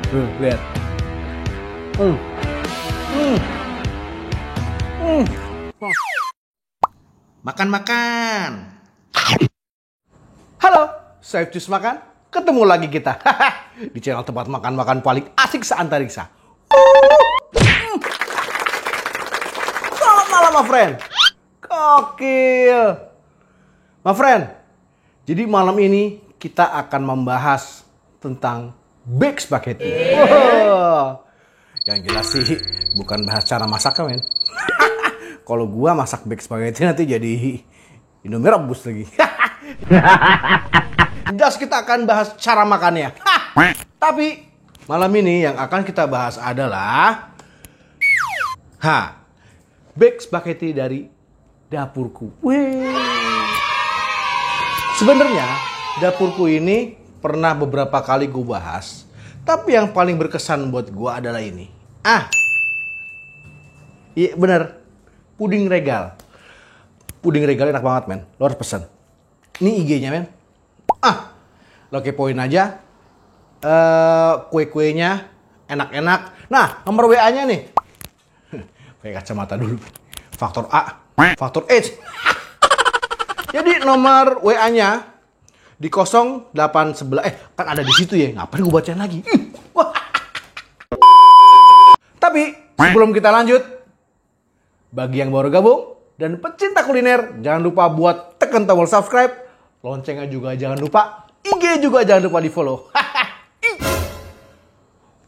Lihat. Makan-makan. Halo, saya Cus Makan. Ketemu lagi kita di channel tempat makan-makan paling asik seantariksa. Selamat malam, my friend. Gokil. My friend, jadi malam ini kita akan membahas tentang baked spaghetti. Wow. Yang jelas sih bukan bahas cara masaknya, men. Kalau gua masak baked spaghetti nanti jadi Indomie rebus lagi. Jelas kita akan bahas cara makannya. Tapi malam ini yang akan kita bahas adalah baked spaghetti dari dapurku. Sebenarnya dapurku ini pernah beberapa kali gue bahas, tapi yang paling berkesan buat gue adalah ini. Iya bener, puding regal. Puding regal enak banget, men. Lo harus pesen. Ini IG-nya, men. Lo kepoin aja. Kue-kuenya enak-enak. Nah, nomor WA-nya nih. Pakai kacamata dulu. Faktor A, faktor H. Jadi nomor WA-nya di 0811. Kan ada di situ ya. Ngapain gue bacain lagi? Tapi sebelum kita lanjut, bagi yang baru gabung dan pecinta kuliner, jangan lupa buat tekan tombol subscribe, loncengnya juga jangan lupa, IG juga jangan lupa di follow.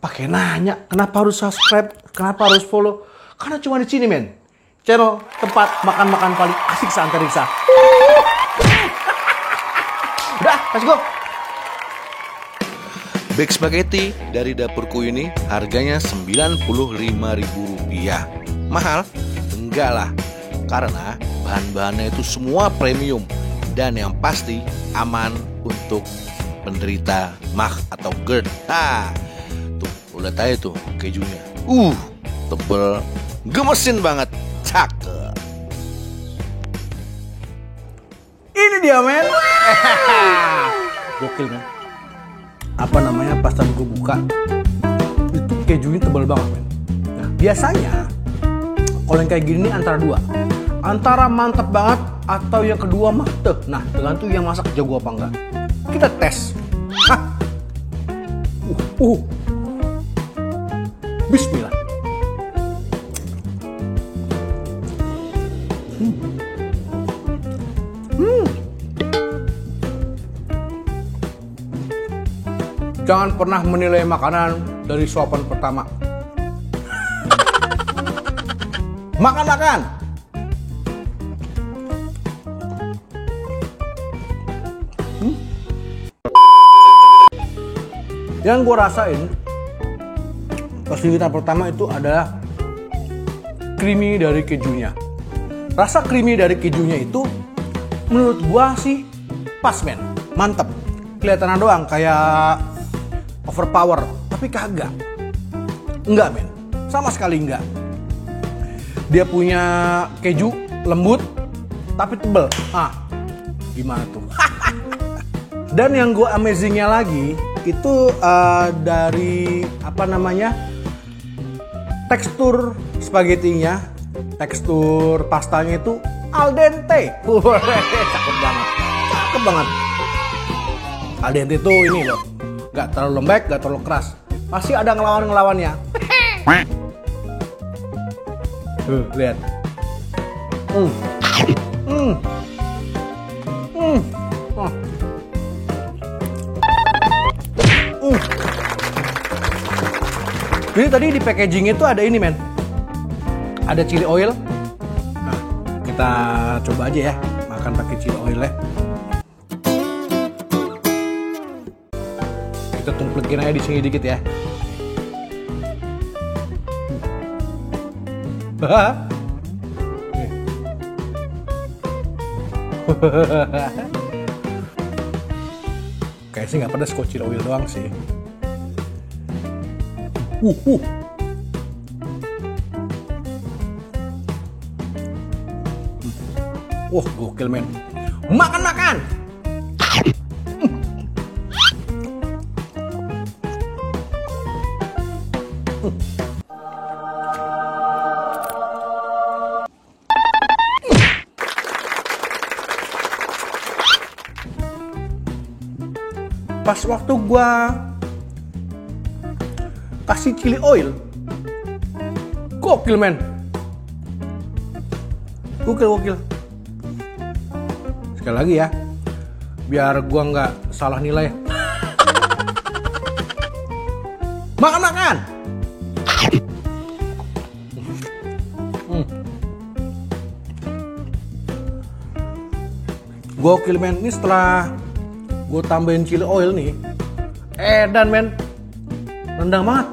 Pakai nanya, kenapa harus subscribe, kenapa harus follow? Karena cuma di sini, men. Channel tempat makan-makan paling asik seantariksa. Udah, let's go. Baked spaghetti dari dapurku ini harganya Rp95.000. Mahal? Enggak lah. Karena bahan-bahannya itu semua premium dan yang pasti aman untuk penderita MAH atau GERD. Tuh, udah tahu tuh kejunya. Tebel, gemesin banget. Cakep. Ini dia, men. Gokil, men. Apa namanya, pas tadi gue buka, itu kejunya tebal banget, men. Nah, biasanya kalau yang kayak gini nih antara dua. Antara mantep banget atau yang kedua mantep. Nah, tergantung yang masak jago apa enggak. Kita tes. Bismillah. Jangan pernah menilai makanan dari suapan pertama. Makan-makan. Yang gue rasain kesulitan pertama itu adalah creamy dari kejunya. Rasa creamy dari kejunya itu menurut gue sih pas, men. Mantep. Kelihatan doang kayak overpower, tapi kagak. Enggak, men. Sama sekali enggak. Dia punya keju lembut tapi tebel. Gimana tuh? Dan yang gue amazingnya lagi itu dari apa namanya, tekstur spagettinya, tekstur pastanya itu al dente. Cakep banget, cakep banget. Al dente itu ini loh, gak terlalu lembek, gak terlalu keras. Pasti ada ngelawan-ngelawannya. Lihat. Jadi tadi di packaging itu ada ini, men. Ada chili oil. Nah, kita coba aja ya makan pakai chili oil ya. Kita tumplekin aja di sini dikit ya. Kayaknya sih nggak pedas, kok chili oil doang sih. Gokil, men. Makan-makan. Pas waktu gua kasih chili oil, gokil men. Gokil. Sekali lagi ya, biar gua nggak salah nilai. Makan. Gokil men. Ini setelah gue tambahin chili oil nih, edan men, rendang banget.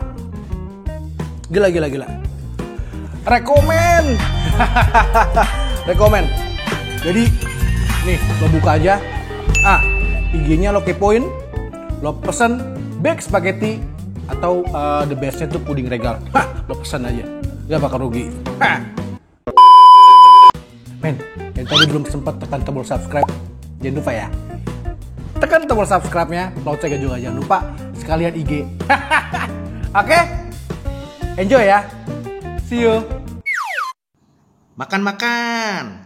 Gila. Rekomen. Jadi nih lo buka aja. IG-nya lo kepoin, lo pesen bag spaghetti atau the bestnya tuh puding regal. Lo pesen aja, gak bakal rugi. Men, yang tadi belum sempat tekan tombol subscribe, jangan lupa ya. Tekan tombol subscribe-nya, loncengnya juga jangan lupa, sekalian IG. Oke? Enjoy ya. See you. Makan.